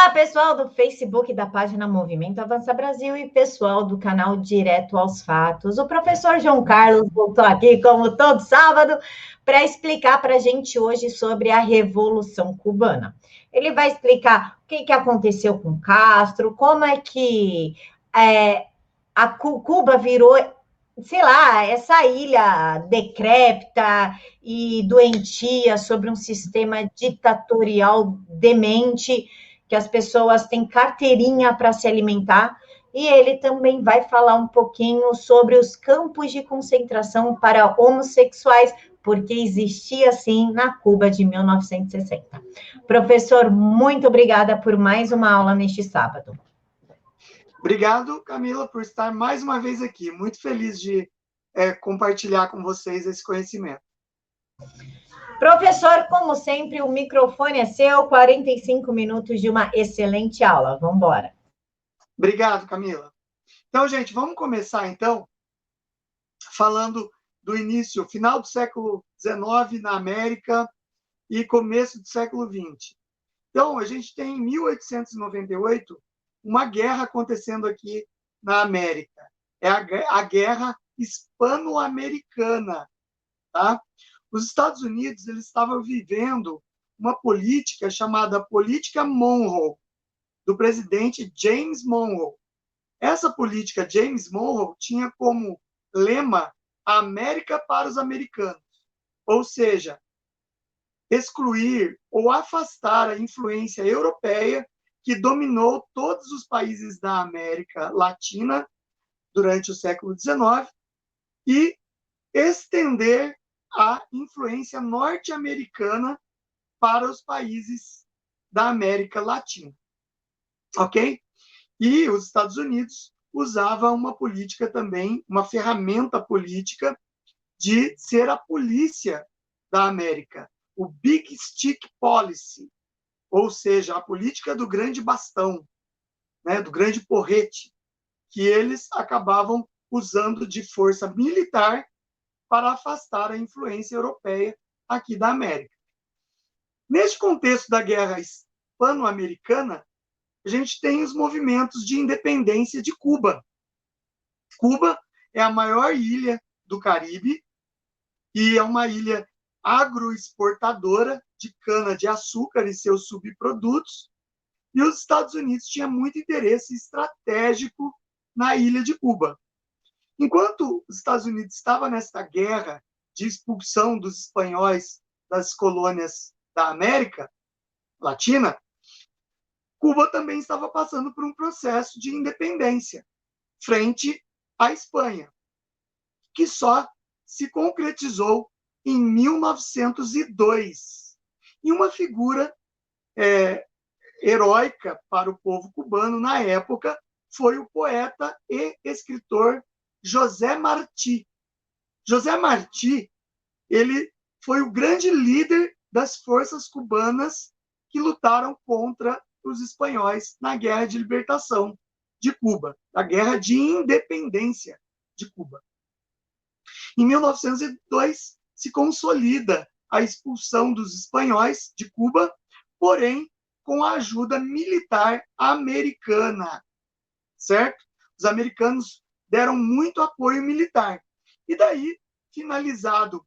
Olá, pessoal do Facebook da página Movimento Avança Brasil e pessoal do canal Direto aos Fatos. O professor João Carlos voltou aqui, como todo sábado, para explicar para a gente hoje sobre a Revolução Cubana. Ele vai explicar o que aconteceu com Castro, como é que a Cuba virou, sei lá, essa ilha decrépita e doentia sobre um sistema ditatorial demente, que as pessoas têm carteirinha para se alimentar, e ele também vai falar um pouquinho sobre os campos de concentração para homossexuais, porque existia, sim, na Cuba de 1960. Professor, muito obrigada por mais uma aula neste sábado. Obrigado, Camila, por estar mais uma vez aqui. Muito feliz de compartilhar com vocês esse conhecimento. Professor, como sempre, o microfone é seu, 45 minutos de uma excelente aula. Vamos embora. Obrigado, Camila. Então, gente, vamos começar, então, falando do início, final do século XIX na América e começo do século XX. Então, a gente tem, em 1898, uma guerra acontecendo aqui na América. É a Guerra Hispano-Americana, tá? Os Estados Unidos, eles estavam vivendo uma política chamada Política Monroe, do presidente James Monroe. Essa política James Monroe tinha como lema a América para os americanos, ou seja, excluir ou afastar a influência europeia que dominou todos os países da América Latina durante o século XIX e estender a influência norte-americana para os países da América Latina. Ok? E os Estados Unidos usavam uma política também, uma ferramenta política de ser a polícia da América, o Big Stick Policy, ou seja, a política do grande bastão, né, do grande porrete, que eles acabavam usando de força militar para afastar a influência europeia aqui da América. Neste contexto da Guerra Hispano-Americana, a gente tem os movimentos de independência de Cuba. Cuba é a maior ilha do Caribe e é uma ilha agroexportadora de cana-de-açúcar e seus subprodutos, e os Estados Unidos tinham muito interesse estratégico na ilha de Cuba. Enquanto os Estados Unidos estavam nesta guerra de expulsão dos espanhóis das colônias da América Latina, Cuba também estava passando por um processo de independência frente à Espanha, que só se concretizou em 1902. E uma figura heróica para o povo cubano na época foi o poeta e escritor José Martí. José Martí, ele foi o grande líder das forças cubanas que lutaram contra os espanhóis na Guerra de Libertação de Cuba, a Guerra de Independência de Cuba. Em 1902, se consolida a expulsão dos espanhóis de Cuba, porém com a ajuda militar americana, certo? Os americanos deram muito apoio militar. E daí, finalizado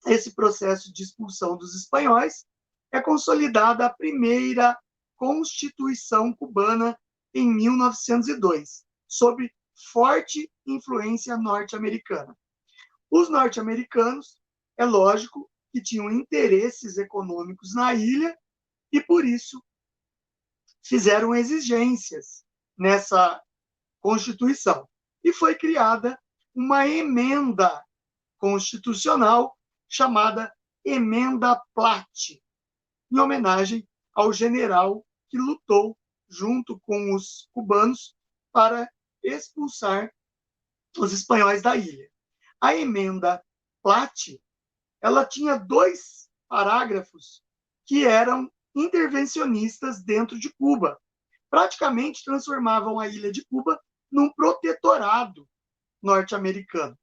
esse processo de expulsão dos espanhóis, é consolidada a primeira Constituição cubana em 1902, sob forte influência norte-americana. Os norte-americanos, é lógico, que tinham interesses econômicos na ilha e, por isso, fizeram exigências nessa Constituição. E foi criada uma emenda constitucional chamada Emenda Platt, em homenagem ao general que lutou junto com os cubanos para expulsar os espanhóis da ilha. A Emenda Platt, ela tinha 2 parágrafos que eram intervencionistas dentro de Cuba. Praticamente transformavam a ilha de Cuba num protetorado norte-americano.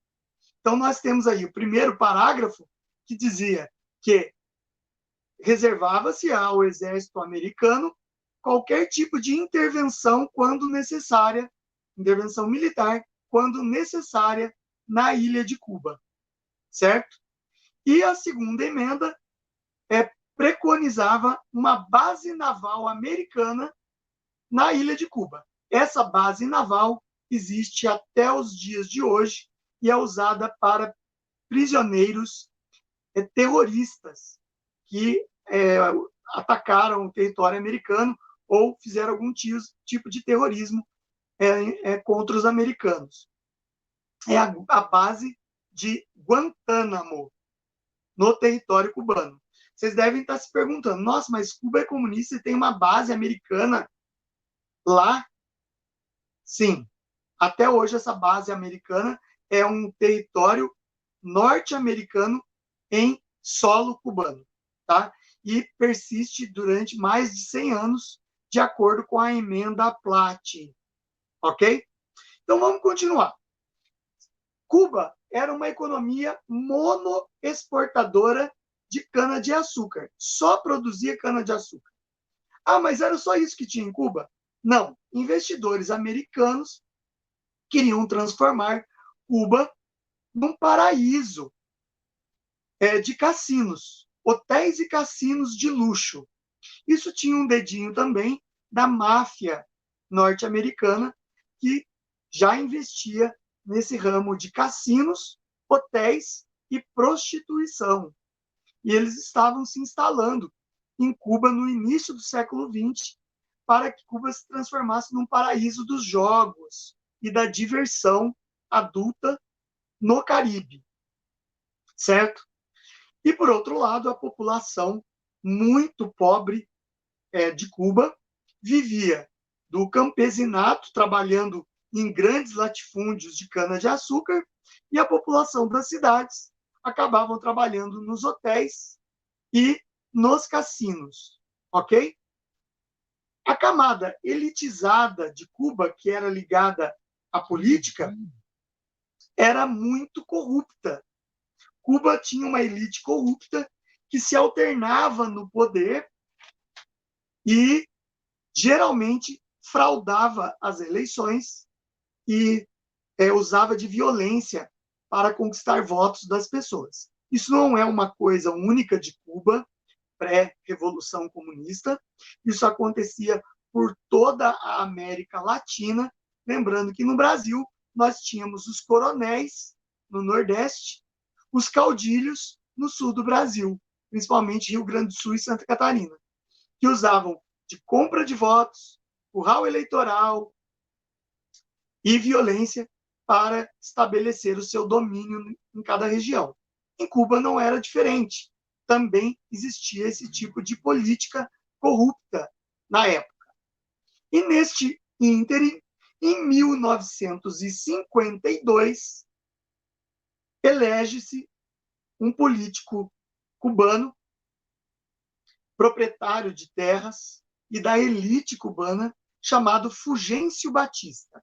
Então, nós temos aí o primeiro parágrafo que dizia que reservava-se ao exército americano qualquer tipo de intervenção quando necessária, intervenção militar, quando necessária, na ilha de Cuba, certo? E a segunda emenda preconizava uma base naval americana na ilha de Cuba. Essa base naval existe até os dias de hoje e é usada para prisioneiros terroristas que atacaram o território americano ou fizeram algum tipo de terrorismo contra os americanos. É a base de Guantánamo, no território cubano. Vocês devem estar se perguntando, nossa, mas Cuba é comunista e tem uma base americana lá? Sim. Até hoje, essa base americana é um território norte-americano em solo cubano, tá? E persiste durante mais de 100 anos, de acordo com a emenda Platt, ok? Então, vamos continuar. Cuba era uma economia monoexportadora de cana-de-açúcar. Só produzia cana-de-açúcar. Ah, mas era só isso que tinha em Cuba? Não. Investidores americanos queriam transformar Cuba num paraíso de cassinos, hotéis e cassinos de luxo. Isso tinha um dedinho também da máfia norte-americana, que já investia nesse ramo de cassinos, hotéis e prostituição. E eles estavam se instalando em Cuba no início do século XX para que Cuba se transformasse num paraíso dos jogos e da diversão adulta no Caribe, certo? E, por outro lado, a população muito pobre de Cuba vivia do campesinato, trabalhando em grandes latifúndios de cana-de-açúcar, e a população das cidades acabavam trabalhando nos hotéis e nos cassinos, ok? A camada elitizada de Cuba, que era ligada à política, era muito corrupta. Cuba tinha uma elite corrupta que se alternava no poder e geralmente fraudava as eleições e usava de violência para conquistar votos das pessoas. Isso não é uma coisa única de Cuba, pré-revolução comunista. Isso acontecia por toda a América Latina. Lembrando que no Brasil nós tínhamos os coronéis no Nordeste, os caudilhos no sul do Brasil, principalmente Rio Grande do Sul e Santa Catarina, que usavam de compra de votos, curral eleitoral e violência para estabelecer o seu domínio em cada região. Em Cuba não era diferente. Também existia esse tipo de política corrupta na época. E neste ínterim, em 1952, elege-se um político cubano, proprietário de terras e da elite cubana, chamado Fulgêncio Batista.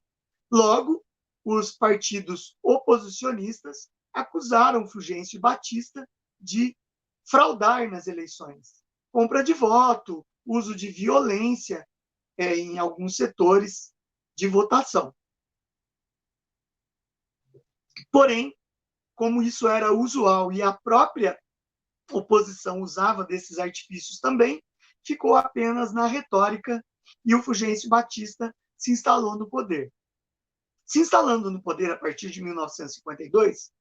Logo, os partidos oposicionistas acusaram Fulgêncio Batista de fraudar nas eleições. Compra de voto, uso de violência em alguns setores de votação. Porém, como isso era usual e a própria oposição usava desses artifícios também, ficou apenas na retórica e o Fulgêncio Batista se instalou no poder. Se instalando no poder a partir de 1952,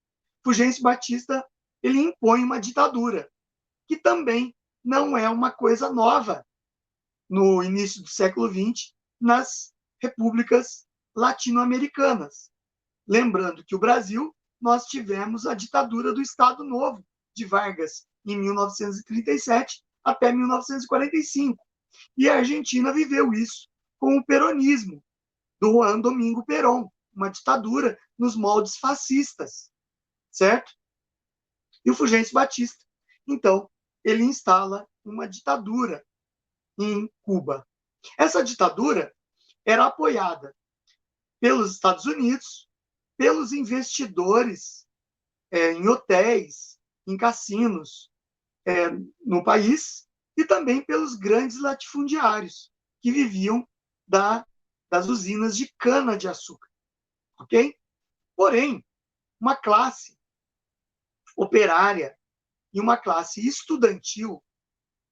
Fulgêncio Batista ele impõe uma ditadura, que também não é uma coisa nova no início do século XX nas repúblicas latino-americanas. Lembrando que o Brasil, nós tivemos a ditadura do Estado Novo de Vargas em 1937 até 1945. E a Argentina viveu isso com o peronismo do Juan Domingo Perón, uma ditadura nos moldes fascistas, certo? E o Fulgêncio Batista, então, ele instala uma ditadura em Cuba. Essa ditadura era apoiada pelos Estados Unidos, pelos investidores em hotéis, em cassinos no país, e também pelos grandes latifundiários, que viviam das usinas de cana-de-açúcar, ok? Porém, uma classe operária e uma classe estudantil,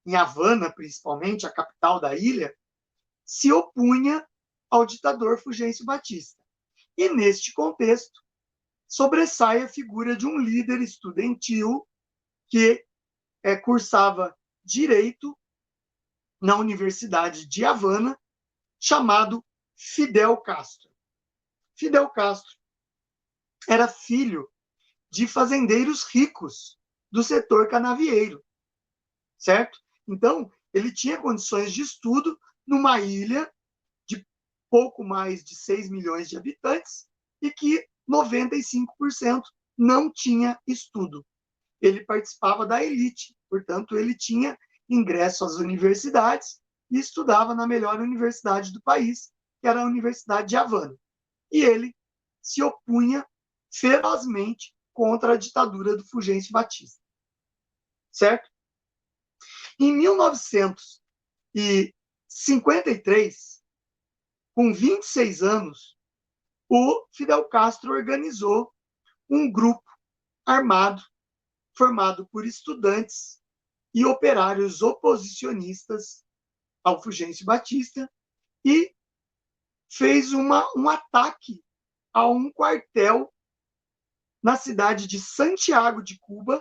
em Havana, principalmente, a capital da ilha, se opunha ao ditador Fulgêncio Batista. E, neste contexto, sobressai a figura de um líder estudantil que cursava Direito na Universidade de Havana, chamado Fidel Castro. Fidel Castro era filho de fazendeiros ricos do setor canavieiro, certo? Então, ele tinha condições de estudo numa ilha de pouco mais de 6 milhões de habitantes e que 95% não tinha estudo. Ele participava da elite, portanto, ele tinha ingresso às universidades e estudava na melhor universidade do país, que era a Universidade de Havana. E ele se opunha ferozmente contra a ditadura do Fulgêncio Batista. Certo? Em 1953, com 26 anos, o Fidel Castro organizou um grupo armado formado por estudantes e operários oposicionistas ao Fulgêncio Batista e fez um ataque a um quartel na cidade de Santiago de Cuba.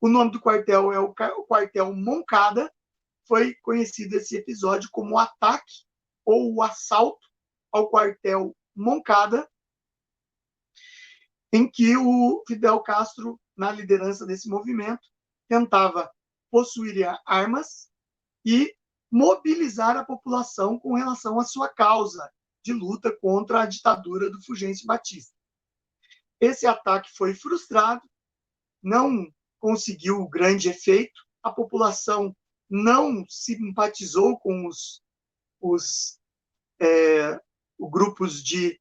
O nome do quartel é o quartel Moncada. Foi conhecido esse episódio como o ataque ou o assalto ao quartel Moncada, em que o Fidel Castro, na liderança desse movimento, tentava possuir armas e mobilizar a população com relação à sua causa de luta contra a ditadura do Fulgêncio Batista. Esse ataque foi frustrado, não conseguiu grande efeito, a população não simpatizou com os grupos de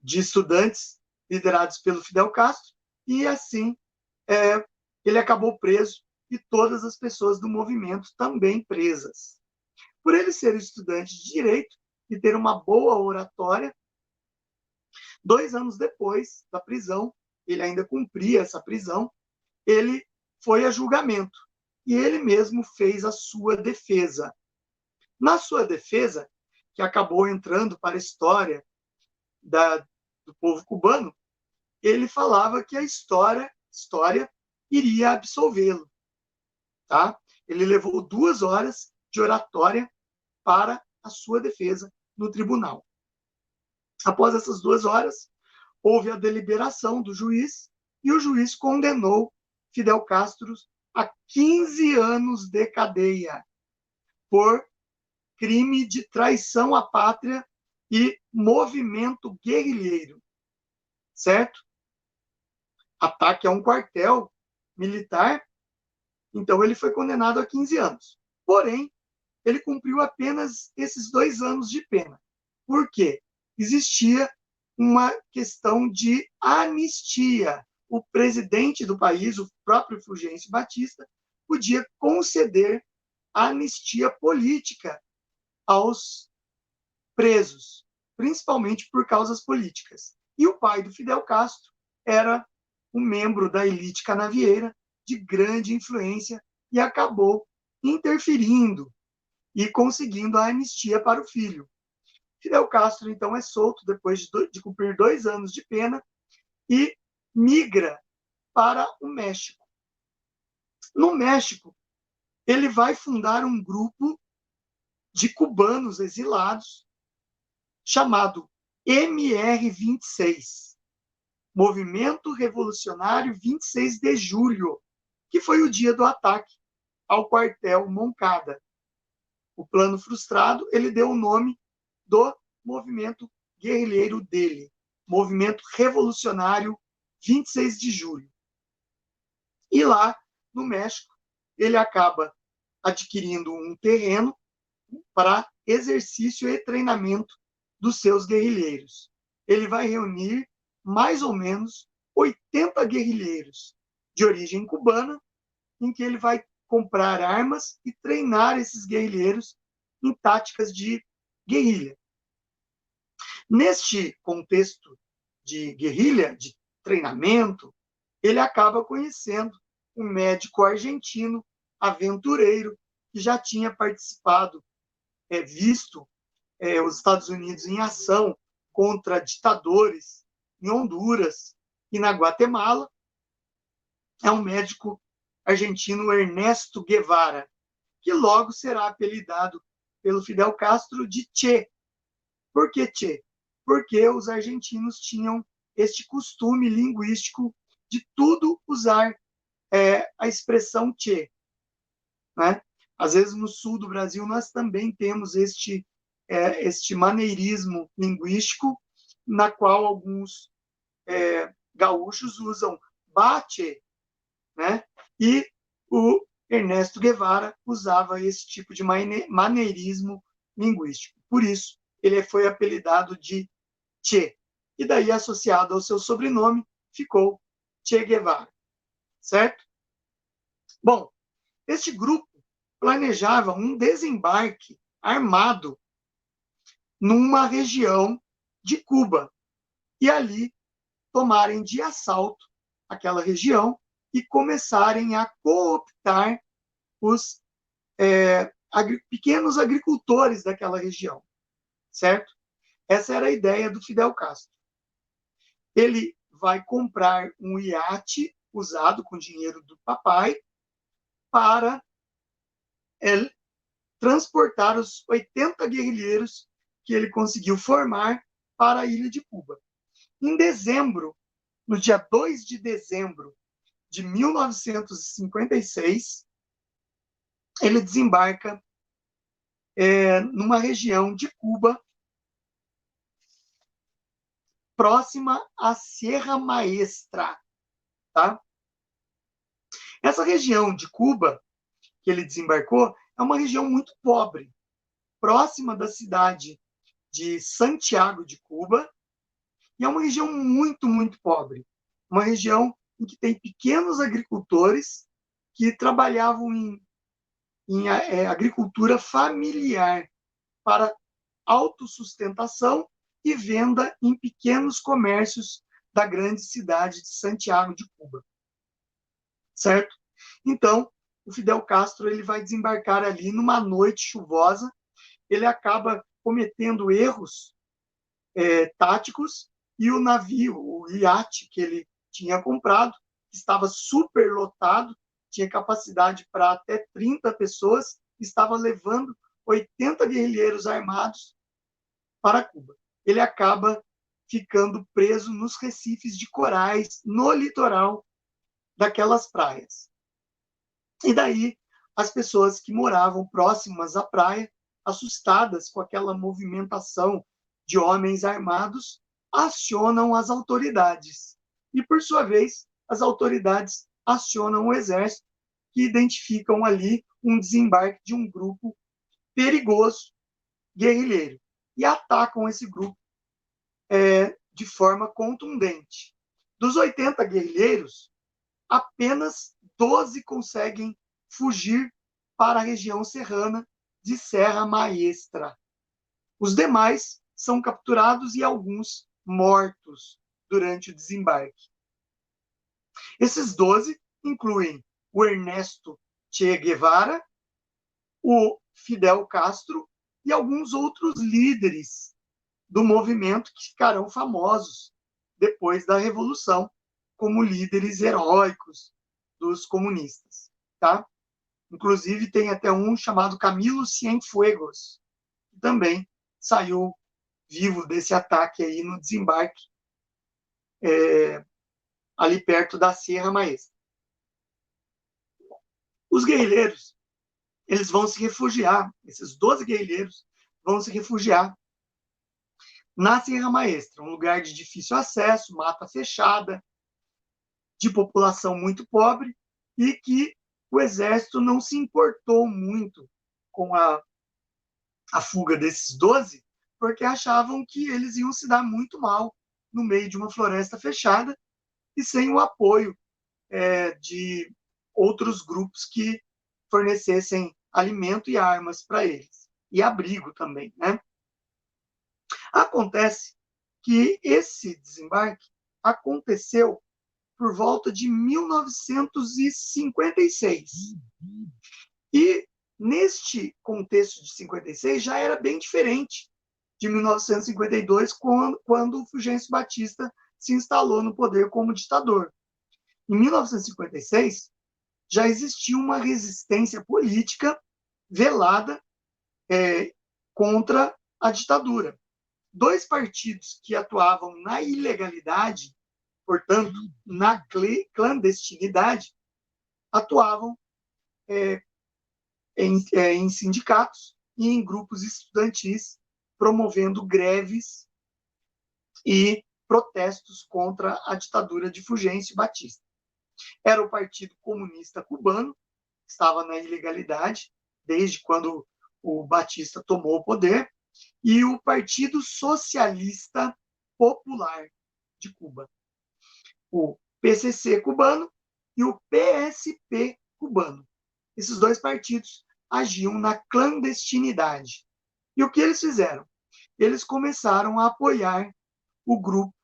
estudantes liderados pelo Fidel Castro, e assim ele acabou preso e todas as pessoas do movimento também presas. Por ele ser estudante de Direito e ter uma boa oratória, 2 anos depois da prisão, ele ainda cumpria essa prisão, ele foi a julgamento e ele mesmo fez a sua defesa. Na sua defesa, que acabou entrando para a história do povo cubano, ele falava que a história iria absolvê-lo. Tá? Ele levou 2 horas de oratória para a sua defesa no tribunal. Após essas 2 horas, houve a deliberação do juiz e o juiz condenou Fidel Castro a 15 anos de cadeia por crime de traição à pátria e movimento guerrilheiro, certo? Ataque a um quartel militar, então ele foi condenado a 15 anos. Porém, ele cumpriu apenas esses 2 anos de pena. Por quê? Existia uma questão de anistia. O presidente do país, o próprio Fulgêncio Batista, podia conceder anistia política aos presos, principalmente por causas políticas. E o pai do Fidel Castro era um membro da elite canavieira de grande influência e acabou interferindo e conseguindo a anistia para o filho. Fidel Castro, então, é solto depois de cumprir 2 anos de pena e migra para o México. No México, ele vai fundar um grupo de cubanos exilados chamado MR-26, Movimento Revolucionário 26 de Julho, que foi o dia do ataque ao quartel Moncada. O plano frustrado, ele deu o nome do movimento guerrilheiro dele, Movimento Revolucionário 26 de Julho. E lá, no México, ele acaba adquirindo um terreno para exercício e treinamento dos seus guerrilheiros. Ele vai reunir mais ou menos 80 guerrilheiros de origem cubana, em que ele vai comprar armas e treinar esses guerrilheiros em táticas de guerrilha. Neste contexto de guerrilha, de treinamento, ele acaba conhecendo um médico argentino, aventureiro, que já tinha participado, visto os Estados Unidos em ação contra ditadores em Honduras e na Guatemala. É um médico argentino, Ernesto Guevara, que logo será apelidado pelo Fidel Castro de Che. Por que Che? Porque os argentinos tinham este costume linguístico de tudo usar a expressão Che, né? Às vezes, no sul do Brasil, nós também temos este maneirismo linguístico, na qual alguns gaúchos usam bate, né? E o Ernesto Guevara usava esse tipo de maneirismo linguístico. Por isso, ele foi apelidado de Che. E daí, associado ao seu sobrenome, ficou Che Guevara. Certo? Bom, este grupo planejava um desembarque armado numa região de Cuba e ali tomarem de assalto aquela região e começarem a cooptar os pequenos agricultores daquela região, certo? Essa era a ideia do Fidel Castro. Ele vai comprar um iate usado com dinheiro do papai para transportar os 80 guerrilheiros que ele conseguiu formar para a ilha de Cuba. Em dezembro, no dia 2 de dezembro de 1956, ele desembarca numa região de Cuba próxima à Serra Maestra. Tá? Essa região de Cuba que ele desembarcou é uma região muito pobre, próxima da cidade de Santiago de Cuba, e é uma região muito, muito pobre. Uma região em que tem pequenos agricultores que trabalhavam em agricultura familiar para autossustentação e venda em pequenos comércios da grande cidade de Santiago de Cuba. Certo? Então, o Fidel Castro ele vai desembarcar ali numa noite chuvosa, ele acaba cometendo erros táticos, e o navio, o iate que ele tinha comprado, estava super lotado, tinha capacidade para até 30 pessoas, estava levando 80 guerrilheiros armados para Cuba. Ele acaba ficando preso nos recifes de corais, no litoral daquelas praias. E daí, as pessoas que moravam próximas à praia, assustadas com aquela movimentação de homens armados, acionam as autoridades. E, por sua vez, as autoridades acionam o exército, que identificam ali um desembarque de um grupo perigoso, guerrilheiro, e atacam esse grupo de forma contundente. Dos 80 guerrilheiros, apenas 12 conseguem fugir para a região serrana de Serra Maestra. Os demais são capturados e alguns mortos durante o desembarque. Esses 12 incluem o Ernesto Che Guevara, o Fidel Castro e alguns outros líderes do movimento que ficarão famosos depois da Revolução como líderes heróicos dos comunistas. Tá? Inclusive, tem até um chamado Camilo Cienfuegos, que também saiu vivo desse ataque aí no desembarque ali perto da Serra Maestra. Os guerrilheiros, eles vão se refugiar, esses 12 guerrilheiros vão se refugiar na Serra Maestra, um lugar de difícil acesso, mata fechada, de população muito pobre, e que o exército não se importou muito com a fuga desses 12, porque achavam que eles iam se dar muito mal no meio de uma floresta fechada e sem o apoio de outros grupos que fornecessem alimento e armas para eles. e abrigo também, né? Acontece que esse desembarque aconteceu por volta de 1956. E neste contexto de 56 já era bem diferente de 1952, quando o Fulgêncio Batista se instalou no poder como ditador. Em 1956, já existia uma resistência política velada contra a ditadura. Dois partidos que atuavam na ilegalidade, portanto, na clandestinidade, atuavam em sindicatos e em grupos estudantis, promovendo greves e protestos contra a ditadura de Fulgêncio Batista. Era o Partido Comunista Cubano, que estava na ilegalidade, desde quando o Batista tomou o poder, e o Partido Socialista Popular de Cuba, o PCC cubano e o PSP cubano. Esses dois partidos agiam na clandestinidade. E o que eles fizeram? Eles começaram a apoiar o grupo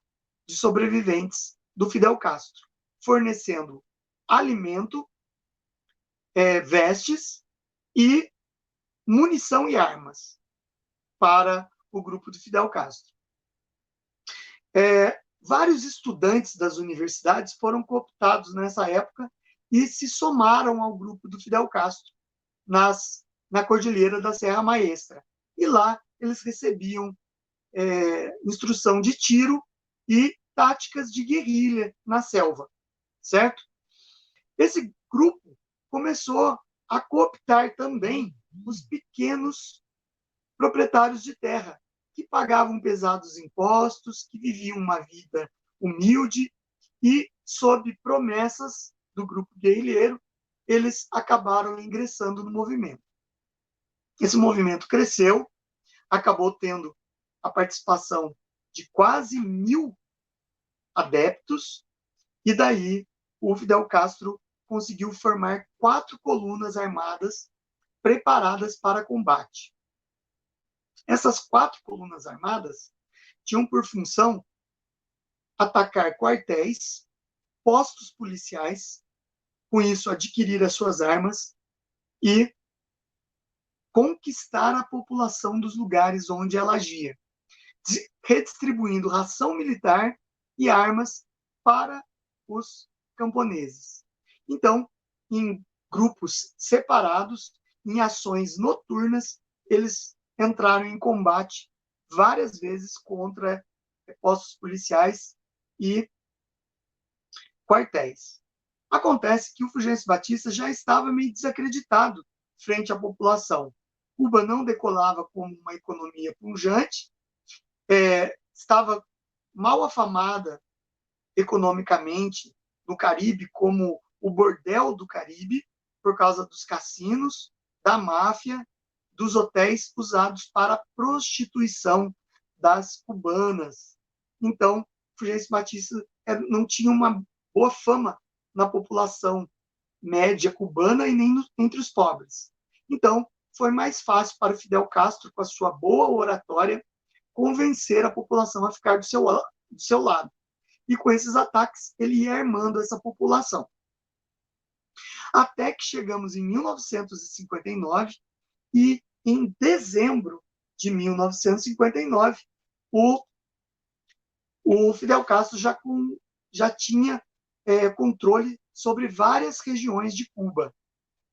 de sobreviventes do Fidel Castro, fornecendo alimento, vestes e munição e armas para o grupo do Fidel Castro. Vários estudantes das universidades foram cooptados nessa época e se somaram ao grupo do Fidel Castro na Cordilheira da Serra Maestra. E lá eles recebiam instrução de tiro e táticas de guerrilha na selva, certo? Esse grupo começou a cooptar também os pequenos proprietários de terra, que pagavam pesados impostos, que viviam uma vida humilde e, sob promessas do grupo guerrilheiro, eles acabaram ingressando no movimento. Esse movimento cresceu, acabou tendo a participação de quase 1.000 adeptos, e daí o Fidel Castro conseguiu formar 4 colunas armadas preparadas para combate. Essas 4 colunas armadas tinham por função atacar quartéis, postos policiais, com isso adquirir as suas armas e conquistar a população dos lugares onde ela agia, redistribuindo ração militar e armas para os camponeses. Então, em grupos separados, em ações noturnas, eles entraram em combate várias vezes contra postos policiais e quartéis. Acontece que o Fulgêncio Batista já estava meio desacreditado frente à população. Cuba não decolava como uma economia pujante, estava mal afamada economicamente no Caribe como o bordel do Caribe, por causa dos cassinos, da máfia, dos hotéis usados para a prostituição das cubanas. Então, Fulgêncio Batista não tinha uma boa fama na população média cubana e nem entre os pobres. Então, foi mais fácil para Fidel Castro, com a sua boa oratória, convencer a população a ficar do seu lado. E com esses ataques, ele ia armando essa população. Até que chegamos em 1959, e em dezembro de 1959, o Fidel Castro já tinha controle sobre várias regiões de Cuba.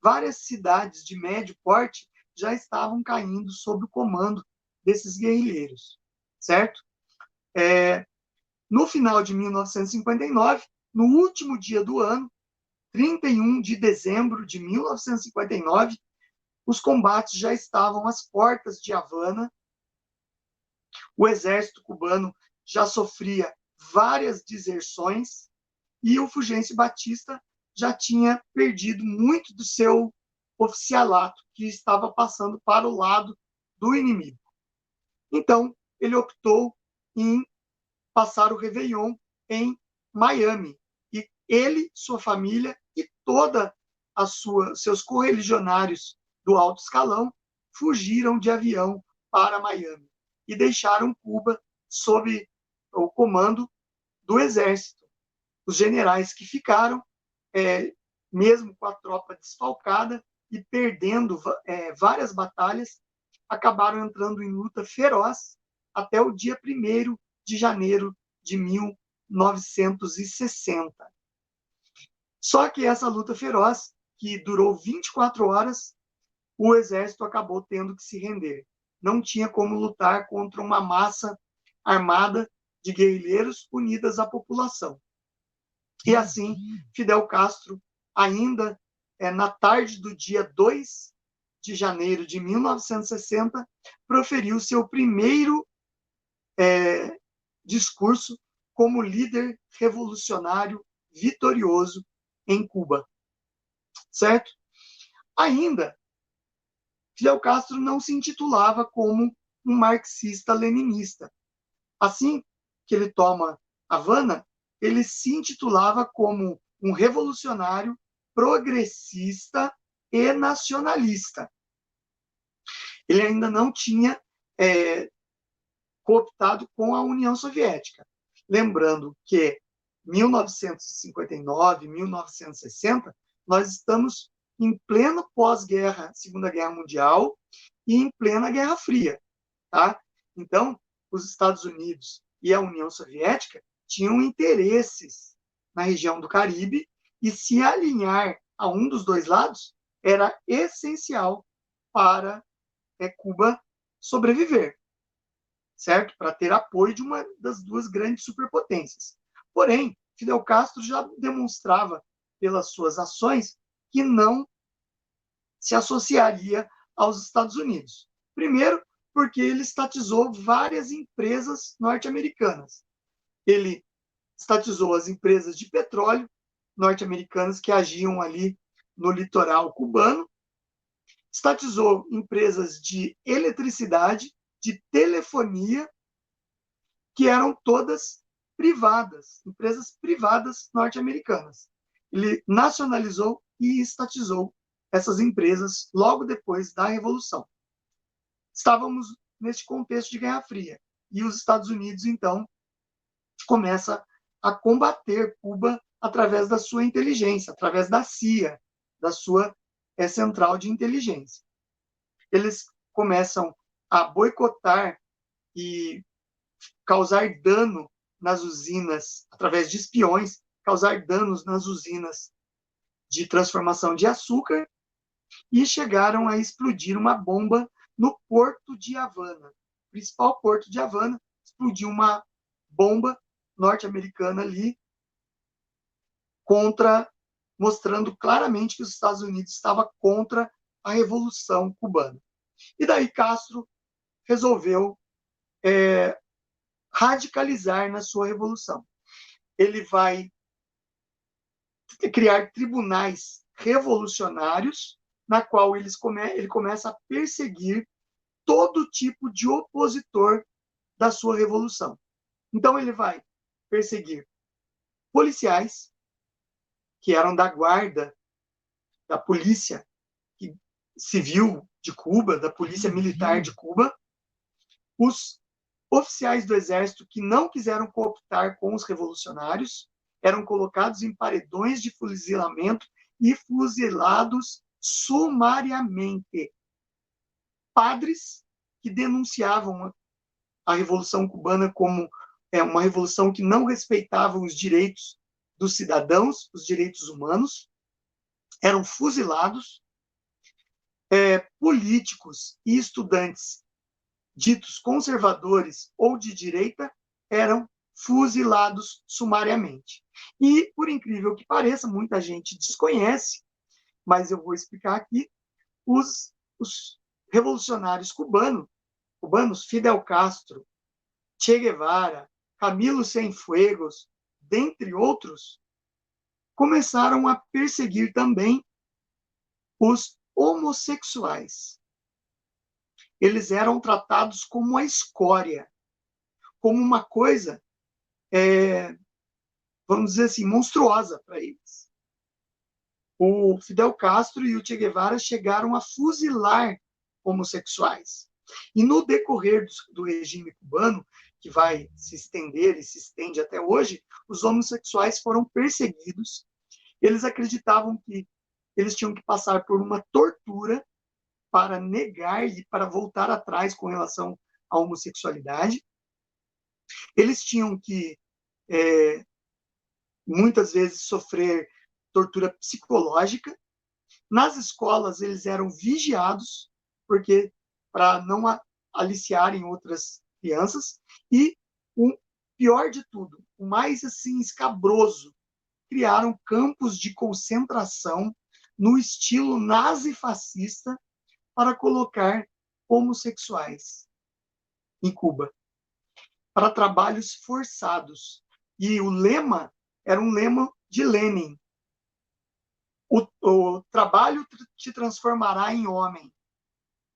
Várias cidades de médio porte já estavam caindo sob o comando desses guerrilheiros, certo? No final de 1959, no último dia do ano, 31 de dezembro de 1959, os combates já estavam às portas de Havana. O exército cubano já sofria várias deserções e o Fulgêncio Batista já tinha perdido muito do seu oficialato, que estava passando para o lado do inimigo. Então, ele optou em passar o Réveillon em Miami. E ele, sua família e toda seus correligionários do alto escalão fugiram de avião para Miami e deixaram Cuba sob o comando do exército. Os generais que ficaram, mesmo com a tropa desfalcada e perdendo várias batalhas, acabaram entrando em luta feroz até o dia 1º de janeiro de 1960. Só que essa luta feroz, que durou 24 horas, o exército acabou tendo que se render. Não tinha como lutar contra uma massa armada de guerrilheiros unidas à população. E assim, Fidel Castro, ainda na tarde do dia 2 de janeiro de 1960, proferiu seu primeiro discurso como líder revolucionário vitorioso em Cuba. Certo? Ainda, Fidel Castro não se intitulava como um marxista-leninista. Assim que ele toma Havana, ele se intitulava como um revolucionário progressista e nacionalista. Ele ainda não tinha cooptado com a União Soviética. Lembrando que 1959, 1960, nós estamos em pleno pós-guerra, Segunda Guerra Mundial, e em plena Guerra Fria. Tá? Então, os Estados Unidos e a União Soviética tinham interesses na região do Caribe, e se alinhar a um dos dois lados era essencial para Cuba sobreviver, certo? Para ter apoio de uma das duas grandes superpotências. Porém, Fidel Castro já demonstrava pelas suas ações que não se associaria aos Estados Unidos. Primeiro, porque ele estatizou várias empresas norte-americanas. Ele estatizou as empresas de petróleo norte-americanas que agiam ali no litoral cubano, estatizou empresas de eletricidade, de telefonia, que eram todas privadas, empresas privadas norte-americanas. Ele nacionalizou e estatizou essas empresas logo depois da Revolução. Estávamos neste contexto de Guerra Fria, e os Estados Unidos, então, começa a combater Cuba através da sua inteligência, através da CIA, da sua central de inteligência. Eles começam a boicotar e causar dano nas usinas, através de espiões, causar danos nas usinas de transformação de açúcar, e chegaram a explodir uma bomba no porto de Havana. O principal porto de Havana, explodiu uma bomba norte-americana ali, mostrando claramente que os Estados Unidos estava contra a Revolução Cubana. E daí Castro resolveu radicalizar na sua revolução. Ele vai criar tribunais revolucionários, na qual ele começa a perseguir todo tipo de opositor da sua revolução. Então ele vai perseguir policiais, que eram da guarda da polícia civil de Cuba, da polícia militar de Cuba, os oficiais do exército que não quiseram cooptar com os revolucionários, eram colocados em paredões de fuzilamento e fuzilados sumariamente. Padres que denunciavam a Revolução Cubana como uma revolução que não respeitava os direitos dos cidadãos, os direitos humanos, eram fuzilados. Políticos e estudantes ditos conservadores ou de direita eram fuzilados sumariamente. E, por incrível que pareça, muita gente desconhece, mas eu vou explicar aqui, os revolucionários cubanos, Fidel Castro, Che Guevara, Camilo Cienfuegos, dentre outros, começaram a perseguir também os homossexuais. Eles eram tratados como a escória, como uma coisa, vamos dizer assim, monstruosa para eles. O Fidel Castro e o Che Guevara chegaram a fuzilar homossexuais. E no decorrer do regime cubano, que vai se estender e se estende até hoje, os homossexuais foram perseguidos. Eles acreditavam que eles tinham que passar por uma tortura para negar e para voltar atrás com relação à homossexualidade. Eles tinham que, muitas vezes, sofrer tortura psicológica. Nas escolas, eles eram vigiados, porque para não aliciarem outras crianças. E o pior de tudo, o mais assim escabroso, criaram campos de concentração no estilo nazi-fascista para colocar homossexuais em Cuba, para trabalhos forçados. E o lema era um lema de Lenin: o trabalho te transformará em homem.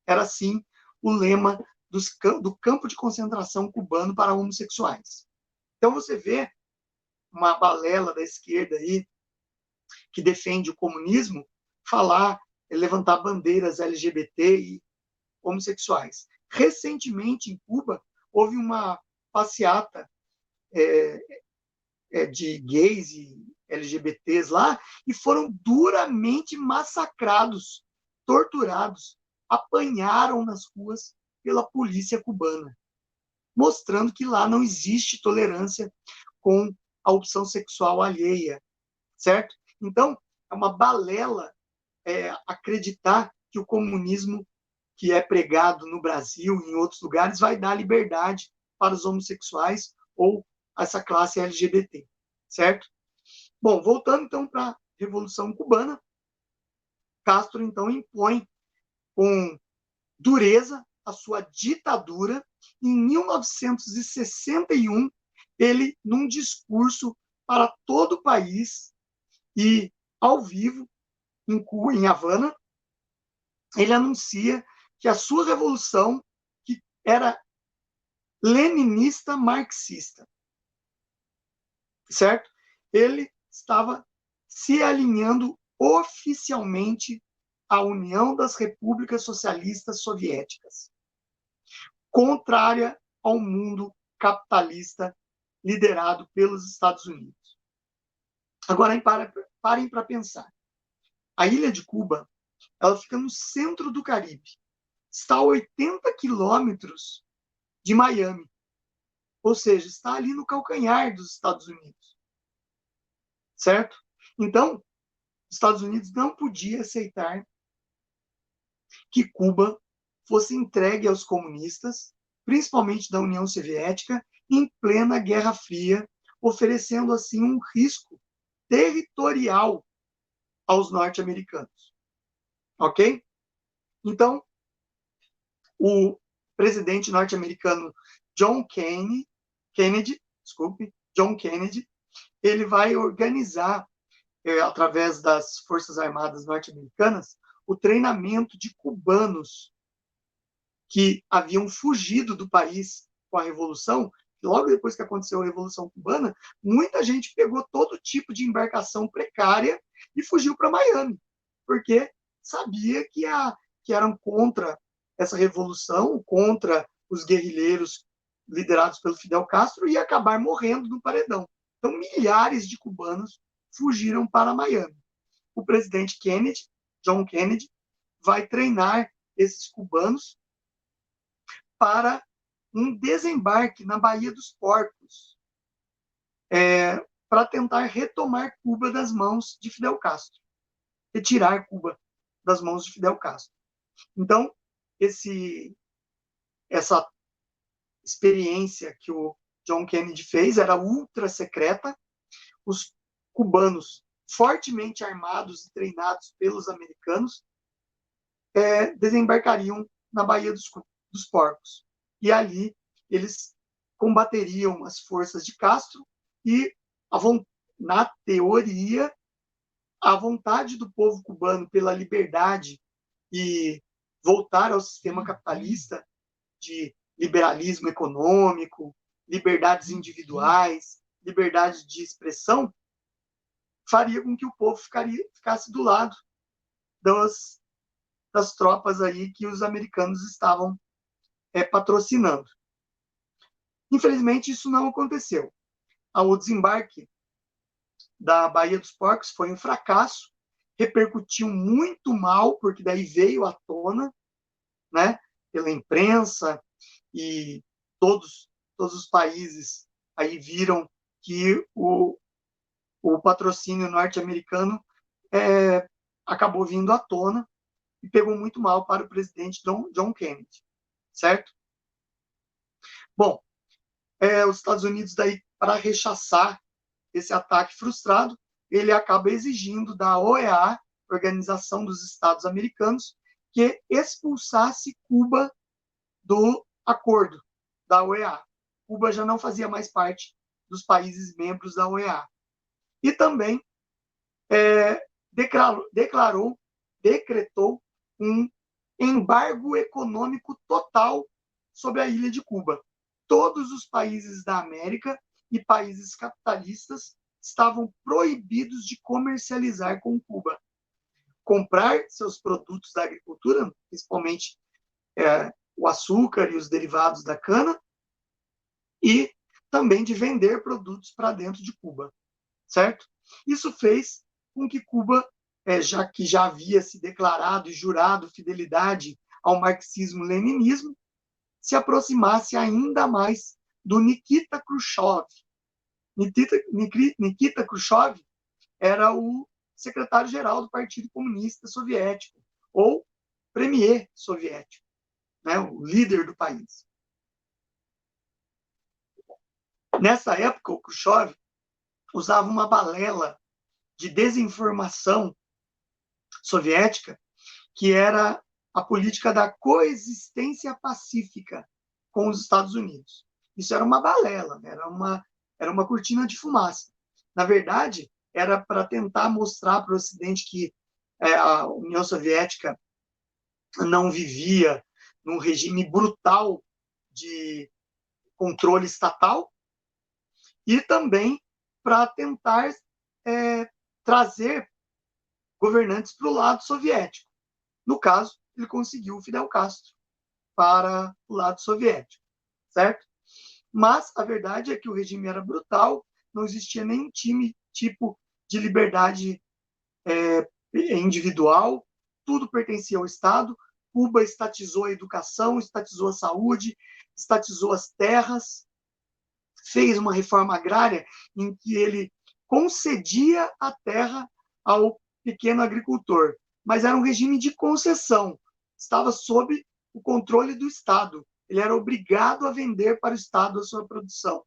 Era assim o lema do campo de concentração cubano para homossexuais. Então você vê uma balela da esquerda aí que defende o comunismo falar, levantar bandeiras LGBT e homossexuais. Recentemente, em Cuba, houve uma passeata de gays e LGBTs lá, e foram duramente massacrados, torturados, apanharam nas ruas pela polícia cubana, mostrando que lá não existe tolerância com a opção sexual alheia, certo? Então, é uma balela acreditar que o comunismo que é pregado no Brasil e em outros lugares vai dar liberdade para os homossexuais ou essa classe LGBT, certo? Bom, voltando então para a Revolução Cubana, Castro então impõe com dureza a sua ditadura. Em 1961, ele, num discurso para todo o país e ao vivo em Cuba, em Havana, ele anuncia que a sua revolução, que era leninista marxista, certo? Ele estava se alinhando oficialmente à União das Repúblicas Socialistas Soviéticas, contrária ao mundo capitalista liderado pelos Estados Unidos. Agora, parem para pensar. A ilha de Cuba, ela fica no centro do Caribe. Está a 80 quilômetros de Miami. Ou seja, está ali no calcanhar dos Estados Unidos. Certo? Então, os Estados Unidos não podia aceitar que Cuba fosse entregue aos comunistas, principalmente da União Soviética, em plena Guerra Fria, oferecendo assim um risco territorial aos norte-americanos. Ok? Então, o presidente norte-americano John Kennedy, ele vai organizar, através das Forças Armadas norte-americanas, o treinamento de cubanos que haviam fugido do país com a Revolução. Logo depois que aconteceu a Revolução Cubana, muita gente pegou todo tipo de embarcação precária e fugiu para Miami, porque sabia que eram contra essa revolução, contra os guerrilheiros liderados pelo Fidel Castro, e ia acabar morrendo no paredão. Então, milhares de cubanos fugiram para Miami. O presidente Kennedy, John Kennedy, vai treinar esses cubanos para um desembarque na Baía dos Porcos, para tentar retomar Cuba das mãos de Fidel Castro, retirar Cuba das mãos de Fidel Castro. Então, essa experiência que o John Kennedy fez era ultra secreta. Os cubanos, fortemente armados e treinados pelos americanos, desembarcariam na Baía dos Porcos. E ali eles combateriam as forças de Castro e, na teoria, a vontade do povo cubano pela liberdade e voltar ao sistema capitalista de liberalismo econômico, liberdades individuais, liberdade de expressão, faria com que o povo ficasse do lado das tropas aí que os americanos estavam patrocinando. Infelizmente, isso não aconteceu. O desembarque da Baía dos Porcos foi um fracasso, repercutiu muito mal, porque daí veio à tona, né, pela imprensa, e todos os países aí viram que o patrocínio norte-americano acabou vindo à tona e pegou muito mal para o presidente John Kennedy, certo? Bom, os Estados Unidos, daí, para rechaçar esse ataque frustrado, ele acaba exigindo da OEA, Organização dos Estados Americanos, que expulsasse Cuba do acordo da OEA. Cuba já não fazia mais parte dos países membros da OEA. E também decretou um embargo econômico total sobre a ilha de Cuba. Todos os países da América e países capitalistas estavam proibidos de comercializar com Cuba. Comprar seus produtos da agricultura, principalmente o açúcar e os derivados da cana, e também de vender produtos para dentro de Cuba, certo? Isso fez com que Cuba, já que já havia se declarado e jurado fidelidade ao marxismo-leninismo, se aproximasse ainda mais do Nikita Khrushchev. Nikita Khrushchev era o secretário-geral do Partido Comunista Soviético, ou premier soviético, né, o líder do país. Nessa época, o Khrushchev usava uma balela de desinformação soviética, que era a política da coexistência pacífica com os Estados Unidos. Isso era uma balela, né? Era uma cortina de fumaça. Na verdade, era para tentar mostrar para o Ocidente que a União Soviética não vivia num regime brutal de controle estatal, e também para tentar trazer governantes para o lado soviético. No caso, ele conseguiu o Fidel Castro para o lado soviético, certo? Mas a verdade é que o regime era brutal, não existia nenhum tipo de liberdade individual, tudo pertencia ao Estado. Cuba estatizou a educação, estatizou a saúde, estatizou as terras, fez uma reforma agrária em que ele concedia a terra ao pequeno agricultor, mas era um regime de concessão, estava sob o controle do Estado. Ele era obrigado a vender para o Estado a sua produção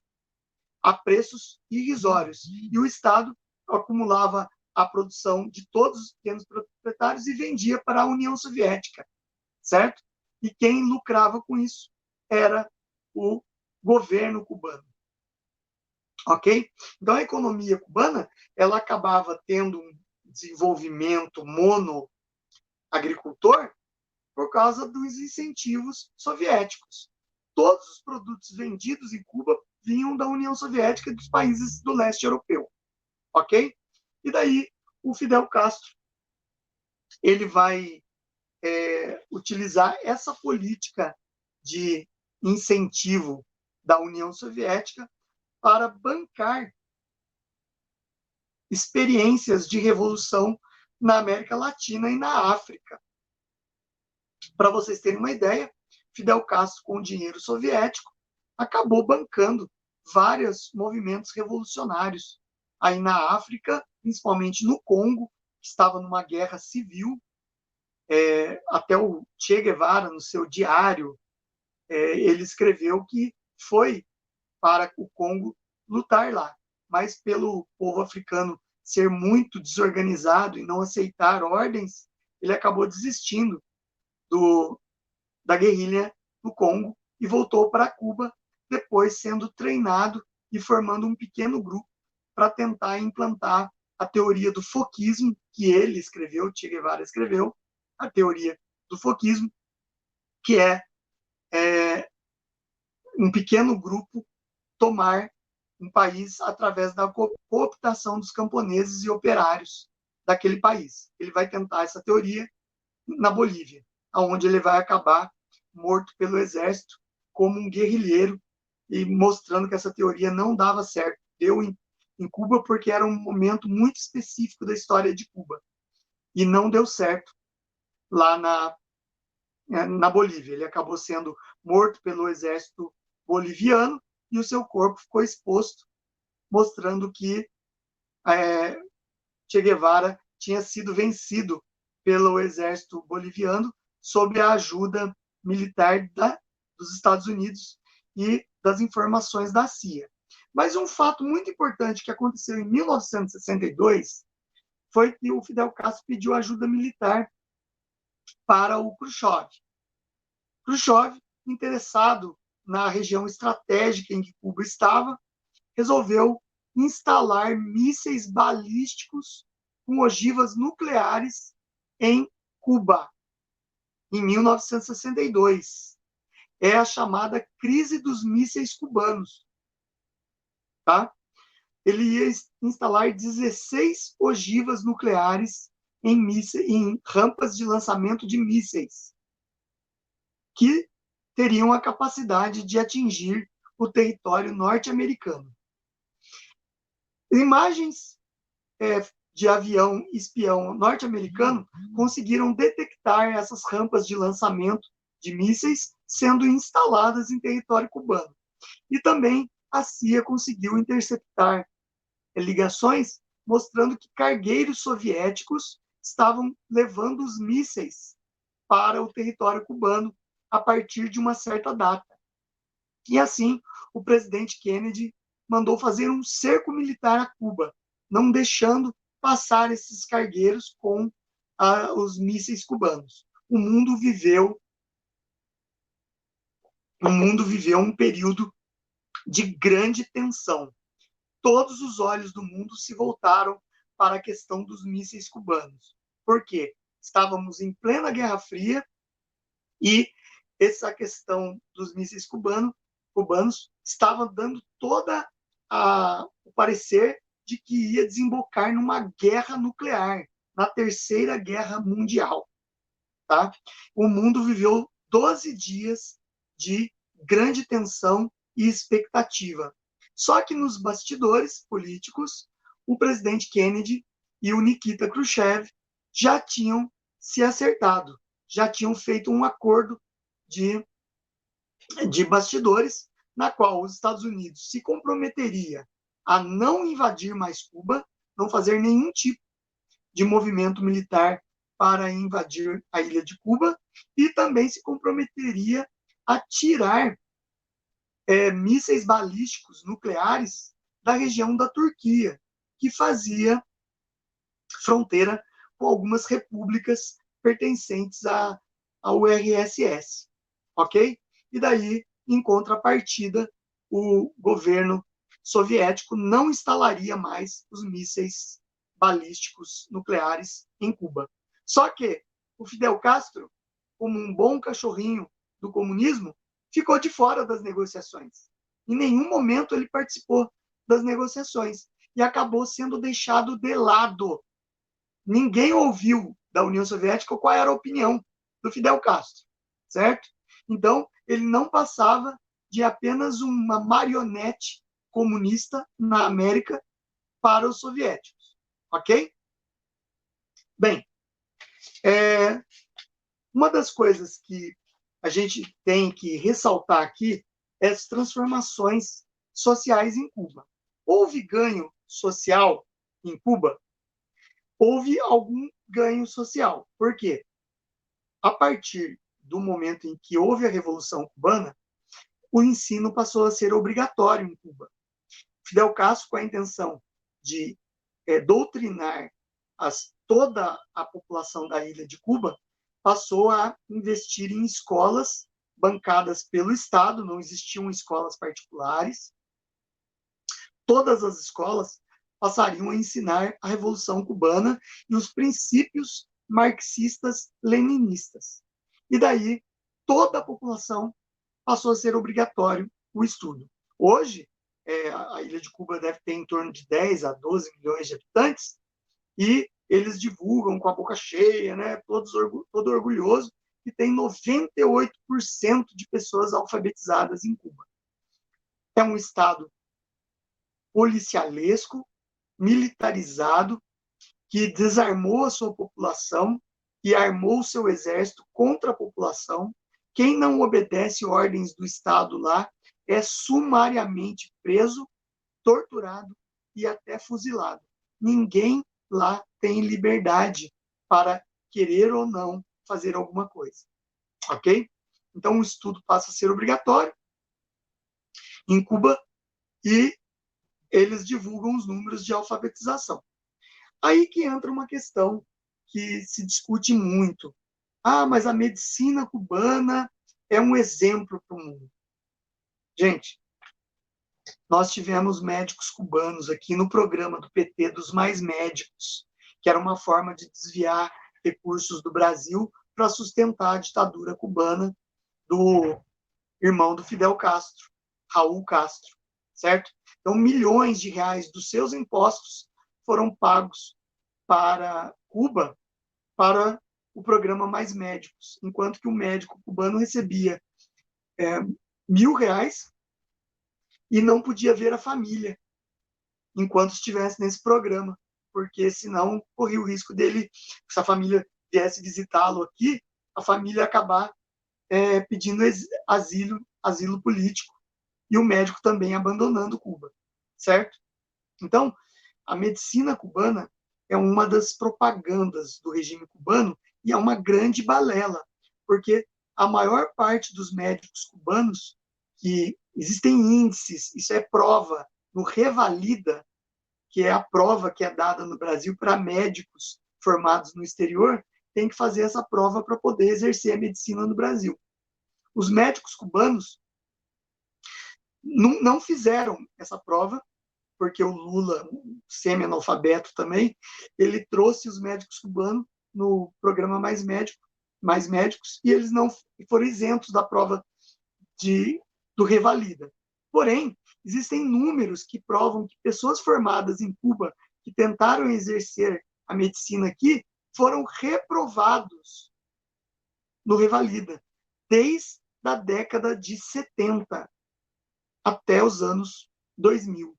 a preços irrisórios. E o Estado acumulava a produção de todos os pequenos proprietários e vendia para a União Soviética, certo? E quem lucrava com isso era o governo cubano. Ok? Então, a economia cubana, ela acabava tendo um desenvolvimento monoagricultor por causa dos incentivos soviéticos. Todos os produtos vendidos em Cuba vinham da União Soviética e dos países do leste europeu. Ok? E daí, o Fidel Castro, ele vai utilizar essa política de incentivo da União Soviética para bancar experiências de revolução na América Latina e na África. Para vocês terem uma ideia, Fidel Castro, com o dinheiro soviético, acabou bancando vários movimentos revolucionários aí na África, principalmente no Congo, que estava numa guerra civil. Até o Che Guevara, no seu diário, ele escreveu que foi para o Congo lutar lá, mas pelo povo africano ser muito desorganizado e não aceitar ordens, ele acabou desistindo da guerrilha no Congo e voltou para Cuba, depois sendo treinado e formando um pequeno grupo para tentar implantar a teoria do foquismo, que ele escreveu, Che Guevara escreveu, a teoria do foquismo, que é um pequeno grupo tomar um país através da cooptação dos camponeses e operários daquele país. Ele vai tentar essa teoria na Bolívia, onde ele vai acabar morto pelo exército como um guerrilheiro, e mostrando que essa teoria não dava certo. Deu em Cuba porque era um momento muito específico da história de Cuba, e não deu certo lá na Bolívia. Ele acabou sendo morto pelo exército boliviano e o seu corpo ficou exposto, mostrando que Che Guevara tinha sido vencido pelo exército boliviano sob a ajuda militar dos Estados Unidos e das informações da CIA. Mas um fato muito importante que aconteceu em 1962 foi que o Fidel Castro pediu ajuda militar para o Khrushchev. Khrushchev, interessado na região estratégica em que Cuba estava, resolveu instalar mísseis balísticos com ogivas nucleares em Cuba, em 1962. É a chamada crise dos mísseis cubanos. Tá? Ele ia instalar 16 ogivas nucleares em rampas de lançamento de mísseis, que teriam a capacidade de atingir o território norte-americano. Imagens de avião espião norte-americano conseguiram detectar essas rampas de lançamento de mísseis sendo instaladas em território cubano. E também a CIA conseguiu interceptar ligações mostrando que cargueiros soviéticos estavam levando os mísseis para o território cubano a partir de uma certa data. E assim, o presidente Kennedy mandou fazer um cerco militar a Cuba, não deixando passar esses cargueiros com os mísseis cubanos. O mundo viveu um período de grande tensão. Todos os olhos do mundo se voltaram para a questão dos mísseis cubanos. Por quê? Estávamos em plena Guerra Fria e essa questão dos mísseis cubanos estava dando toda o parecer de que ia desembocar numa guerra nuclear, na Terceira Guerra Mundial. Tá? O mundo viveu 12 dias de grande tensão e expectativa. Só que nos bastidores políticos, o presidente Kennedy e o Nikita Khrushchev já tinham se acertado, já tinham feito um acordo de bastidores, na qual os Estados Unidos se comprometeria a não invadir mais Cuba, não fazer nenhum tipo de movimento militar para invadir a ilha de Cuba, e também se comprometeria a tirar mísseis balísticos nucleares da região da Turquia, que fazia fronteira com algumas repúblicas pertencentes ao URSS, ok? E daí, em contrapartida, o governo soviético não instalaria mais os mísseis balísticos nucleares em Cuba. Só que o Fidel Castro, como um bom cachorrinho do comunismo, ficou de fora das negociações. Em nenhum momento ele participou das negociações e acabou sendo deixado de lado. Ninguém ouviu da União Soviética qual era a opinião do Fidel Castro, certo? Então, ele não passava de apenas uma marionete comunista na América para os soviéticos, ok? Bem, uma das coisas que a gente tem que ressaltar aqui é as transformações sociais em Cuba. Houve ganho social em Cuba? Houve algum ganho social. Por quê? A partir do momento em que houve a Revolução Cubana, o ensino passou a ser obrigatório em Cuba. Fidel Castro, com a intenção de doutrinar toda a população da ilha de Cuba, passou a investir em escolas bancadas pelo Estado, não existiam escolas particulares. Todas as escolas passariam a ensinar a Revolução Cubana e os princípios marxistas-leninistas. E daí, toda a população passou a ser obrigatório o estudo. Hoje, a ilha de Cuba deve ter em torno de 10 a 12 milhões de habitantes, e eles divulgam com a boca cheia, né, todo orgulhoso, que tem 98% de pessoas alfabetizadas em Cuba. É um estado policialesco, militarizado, que desarmou a sua população e armou o seu exército contra a população. Quem não obedece ordens do Estado lá é sumariamente preso, torturado e até fuzilado. Ninguém lá tem liberdade para querer ou não fazer alguma coisa. Ok? Então, o estudo passa a ser obrigatório em Cuba e eles divulgam os números de alfabetização. Aí que entra uma questão que se discute muito. Ah, mas a medicina cubana é um exemplo para o mundo. Gente, nós tivemos médicos cubanos aqui no programa do PT dos Mais Médicos, que era uma forma de desviar recursos do Brasil para sustentar a ditadura cubana do irmão do Fidel Castro, Raul Castro, certo? Então, milhões de reais dos seus impostos foram pagos para Cuba, para o programa Mais Médicos, enquanto que o médico cubano recebia R$ 1.000 e não podia ver a família enquanto estivesse nesse programa, porque senão corria o risco dele, se a família viesse visitá-lo aqui, a família acabar pedindo asilo político e o médico também abandonando Cuba, certo? Então, a medicina cubana é uma das propagandas do regime cubano e é uma grande balela, porque a maior parte dos médicos cubanos, que existem índices, isso é prova no Revalida, que é a prova que é dada no Brasil para médicos formados no exterior, tem que fazer essa prova para poder exercer a medicina no Brasil. Os médicos cubanos não fizeram essa prova, porque o Lula, semi-analfabeto também, ele trouxe os médicos cubanos no programa Mais Médicos, e eles não foram isentos da prova do Revalida. Porém, existem números que provam que pessoas formadas em Cuba que tentaram exercer a medicina aqui foram reprovados no Revalida, desde a década de 70 até os anos 2000.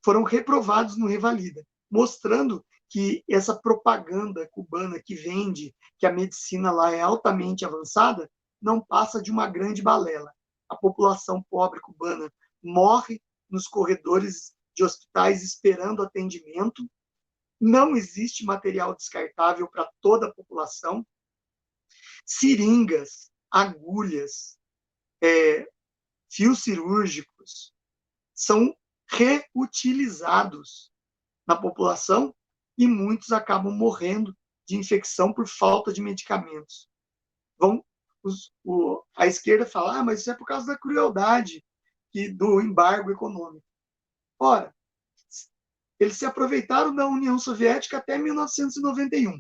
Foram reprovados no Revalida, mostrando que essa propaganda cubana que vende que a medicina lá é altamente avançada não passa de uma grande balela. A população pobre cubana morre nos corredores de hospitais esperando atendimento, não existe material descartável para toda a população, seringas, agulhas, fios cirúrgicos são reutilizados na população e muitos acabam morrendo de infecção por falta de medicamentos. A esquerda fala, mas isso é por causa da crueldade do embargo econômico. Ora, eles se aproveitaram da União Soviética até 1991.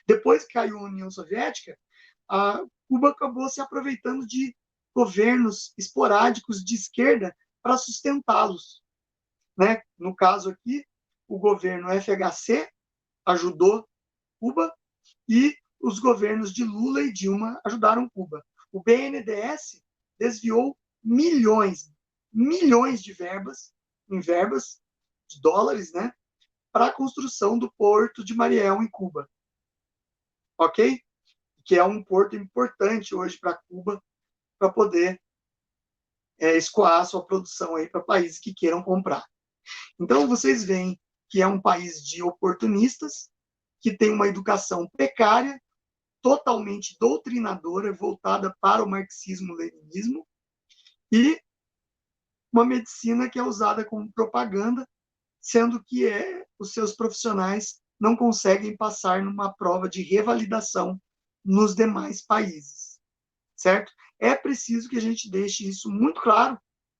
Depois que caiu a União Soviética, a Cuba acabou se aproveitando de governos esporádicos de esquerda para sustentá-los. Né? No caso aqui, o governo FHC ajudou Cuba e os governos de Lula e Dilma ajudaram Cuba. O BNDES desviou milhões de verbas de dólares, né, para a construção do porto de Mariel em Cuba. Ok? Que é um porto importante hoje para Cuba, para poder escoar a sua produção aí para países que queiram comprar. Então, vocês veem que é um país de oportunistas, que tem uma educação precária, totalmente doutrinadora, voltada para o marxismo-leninismo, e uma medicina que é usada como propaganda, sendo que os seus profissionais não conseguem passar numa prova de revalidação nos demais países, certo? É preciso que a gente deixe isso muito claro,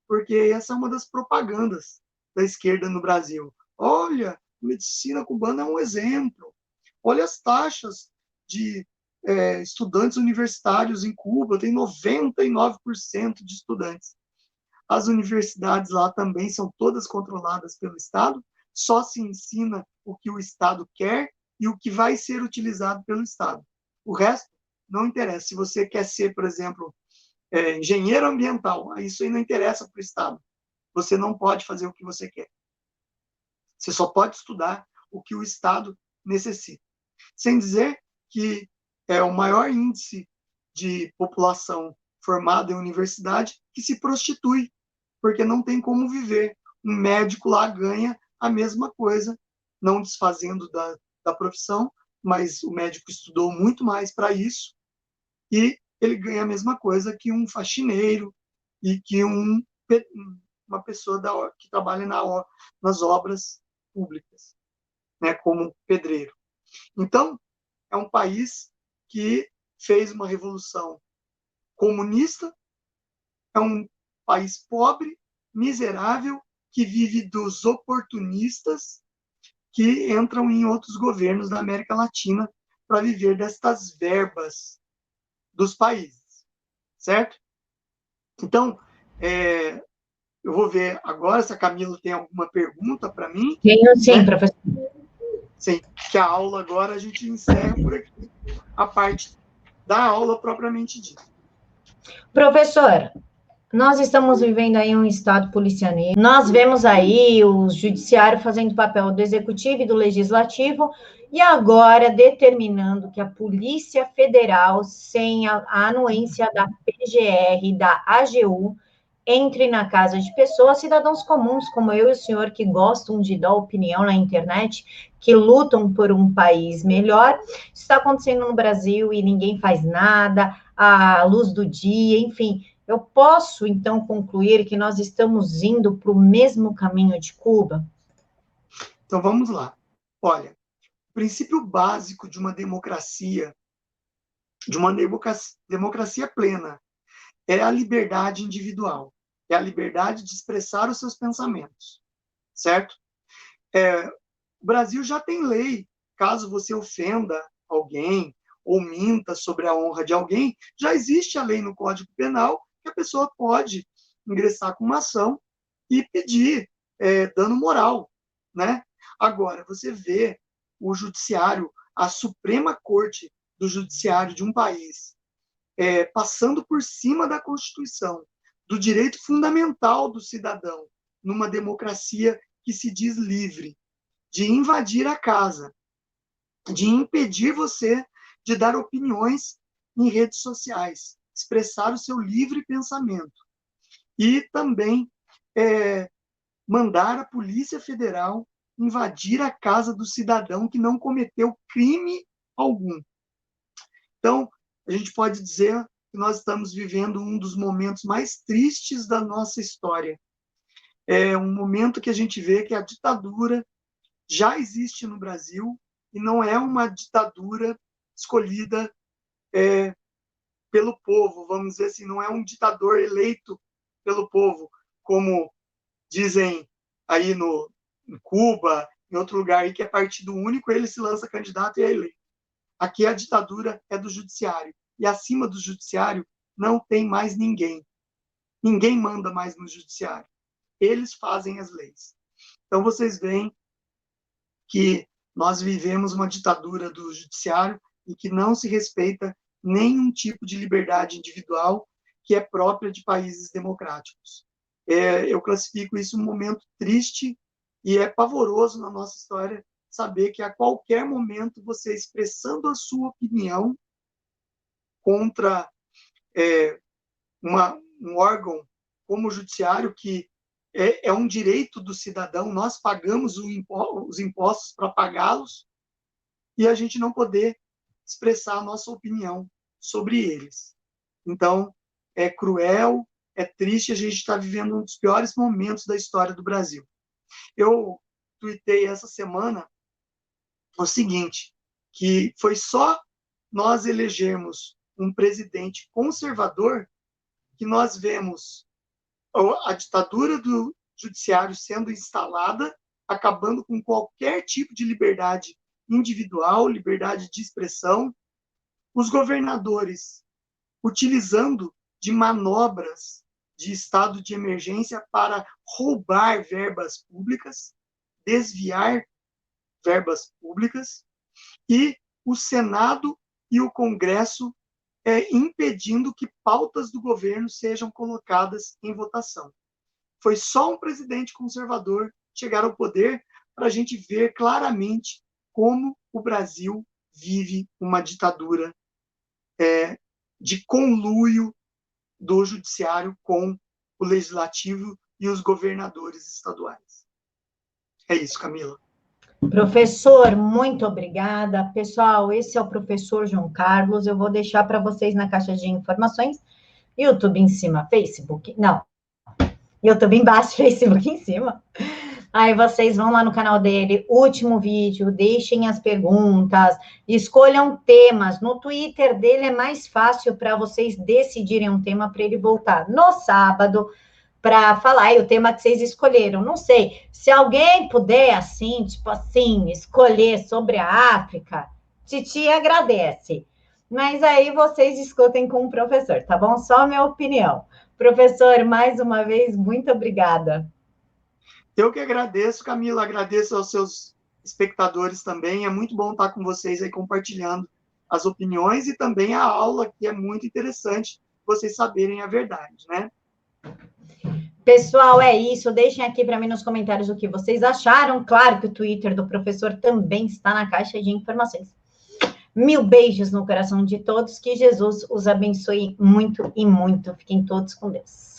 porque essa é uma das propagandas da esquerda no Brasil. Olha, a medicina cubana é um exemplo. Olha as taxas de estudantes universitários em Cuba, tem 99% de estudantes. As universidades lá também são todas controladas pelo Estado, só se ensina o que o Estado quer e o que vai ser utilizado pelo Estado. O resto não interessa. Se você quer ser, por exemplo, engenheiro ambiental, isso aí não interessa para o Estado. Você não pode fazer o que você quer. Você só pode estudar o que o Estado necessita. Sem dizer que é o maior índice de população formada em universidade que se prostitui, porque não tem como viver. Um médico lá ganha a mesma coisa, não desfazendo da profissão, mas o médico estudou muito mais para isso, e ele ganha a mesma coisa que um faxineiro e que uma pessoa que trabalha nas obras públicas, né, como pedreiro. Então, é um país que fez uma revolução comunista, é um país pobre, miserável, que vive dos oportunistas que entram em outros governos da América Latina para viver destas verbas dos países, certo? Então, eu vou ver agora se a Camila tem alguma pergunta para mim. Tenho sim, né, professor. Sim, que a aula agora a gente encerra por aqui, a parte da aula propriamente dita. Professor, nós estamos vivendo aí um estado policianismo. Nós vemos aí o judiciário fazendo papel do executivo e do legislativo e agora determinando que a Polícia Federal, sem a anuência da PGR e da AGU, entre na casa de pessoas, cidadãos comuns como eu e o senhor, que gostam de dar opinião na internet, que lutam por um país melhor. Está acontecendo no Brasil e ninguém faz nada, à luz do dia, enfim. Eu posso, então, concluir que nós estamos indo para o mesmo caminho de Cuba? Então, vamos lá. Olha, o princípio básico de uma democracia plena, é a liberdade individual, é a liberdade de expressar os seus pensamentos, certo? O Brasil já tem lei, caso você ofenda alguém ou minta sobre a honra de alguém, já existe a lei no Código Penal que a pessoa pode ingressar com uma ação e pedir dano moral, né? Agora, você vê o judiciário, a Suprema Corte do Judiciário de um país, passando por cima da Constituição, do direito fundamental do cidadão, numa democracia que se diz livre, de invadir a casa, de impedir você de dar opiniões em redes sociais, expressar o seu livre pensamento. E também mandar a Polícia Federal invadir a casa do cidadão que não cometeu crime algum. Então, a gente pode dizer que nós estamos vivendo um dos momentos mais tristes da nossa história. É um momento que a gente vê que a ditadura já existe no Brasil e não é uma ditadura escolhida pelo povo, vamos dizer assim, não é um ditador eleito pelo povo, como dizem aí em Cuba, em outro lugar, aí, que é partido único, ele se lança candidato e é eleito. Aqui a ditadura é do judiciário, e acima do judiciário não tem mais ninguém. Ninguém manda mais no judiciário. Eles fazem as leis. Então, vocês veem que nós vivemos uma ditadura do judiciário e que não se respeita nenhum tipo de liberdade individual que é própria de países democráticos. Eu classifico isso um momento triste e é pavoroso na nossa história saber que a qualquer momento você expressando a sua opinião contra um órgão como o judiciário, que é um direito do cidadão, nós pagamos os impostos para pagá-los, e a gente não poder expressar a nossa opinião sobre eles. Então, é cruel, é triste, a gente está vivendo um dos piores momentos da história do Brasil. Eu tuitei essa semana o seguinte, que foi só nós elegermos um presidente conservador que nós vemos a ditadura do judiciário sendo instalada, acabando com qualquer tipo de liberdade individual, liberdade de expressão, os governadores utilizando de manobras de estado de emergência para roubar verbas públicas, desviar verbas públicas, e o Senado e o Congresso impedindo que pautas do governo sejam colocadas em votação. Foi só um presidente conservador chegar ao poder para a gente ver claramente como o Brasil vive uma ditadura de conluio do judiciário com o legislativo e os governadores estaduais. É isso, Camila. Professor, muito obrigada. Pessoal, esse é o professor João Carlos. Eu vou deixar para vocês na caixa de informações. YouTube em cima, Facebook. Não. YouTube embaixo, Facebook em cima. Aí vocês vão lá no canal dele, último vídeo, deixem as perguntas, escolham temas. No Twitter dele é mais fácil para vocês decidirem um tema para ele voltar no sábado para falar o tema que vocês escolheram. Não sei, se alguém puder, assim, tipo assim, escolher sobre a África, Titi agradece. Mas aí vocês escutem com o professor, tá bom? Só a minha opinião. Professor, mais uma vez, muito obrigada. Eu que agradeço, Camila, agradeço aos seus espectadores também. É muito bom estar com vocês aí compartilhando as opiniões e também a aula, que é muito interessante vocês saberem a verdade, né? Pessoal, é isso. Deixem aqui para mim nos comentários o que vocês acharam. Claro que o Twitter do professor também está na caixa de informações. Mil beijos no coração de todos. Que Jesus os abençoe muito e muito. Fiquem todos com Deus.